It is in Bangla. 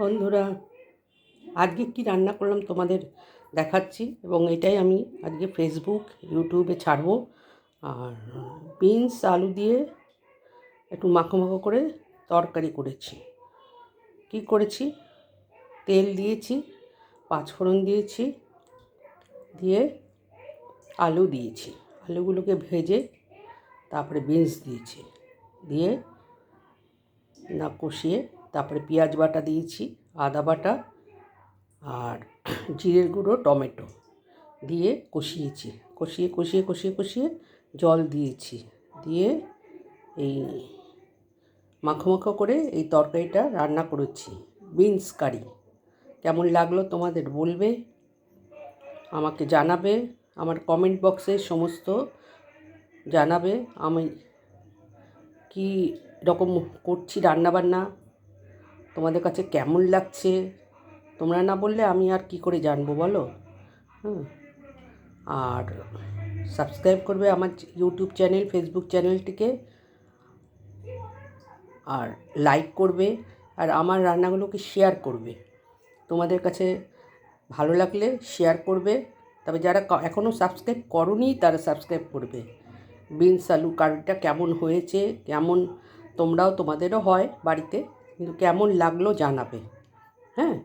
বন্ধুরা, আজকে কি রান্না করলাম তোমাদের দেখাচ্ছি এবং এটাই আমি আজকে ফেসবুক ইউটিউবে ছাড়বো। আর বিনস আলু দিয়ে একটু মাখো মাখো করে তরকারি করেছি। কি করেছি, তেল দিয়েছি, পাঁচফোড়ন দিয়েছি, দিয়ে আলু দিয়েছি, আলুগুলোকে ভেজে তারপরে বিনস দিয়েছি, দিয়ে কষিয়ে তারপরে পেঁয়াজ বাটা দিয়েছি, আদা বাটা আর জিরের গুঁড়ো, টমেটো দিয়ে কষিয়েছি। কষিয়ে জল দিয়েছি, দিয়ে এই মাখো মাখো করে এই তরকারিটা রান্না করেছি। বিনস কারি কেমন লাগলো তোমাদের বলবে, আমাকে জানাবে, আমার কমেন্ট বক্সে সমস্ত জানাবে আমি কী রকম করছি রান্নাবান্না, তোমাদের কাছে কেমন লাগছে। তোমরা না বললে আমি আর কি করে জানবো বলো। আর সাবস্ক্রাইব করবে আমার ইউটিউব চ্যানেল, ফেসবুক চ্যানেলটিকে, আর লাইক করবে, আর আমার রান্নাগুলোকে শেয়ার করবে। তোমাদের কাছে ভালো লাগলে শেয়ার করবে। তবে যারা এখনও সাবস্ক্রাইব করোনি তারা সাবস্ক্রাইব করবে। বিনস আলু কারিটা কেমন হয়েছে, তোমাদেরও হয় বাড়িতে, কিন্তু কেমন লাগলো জানাবে। হ্যাঁ।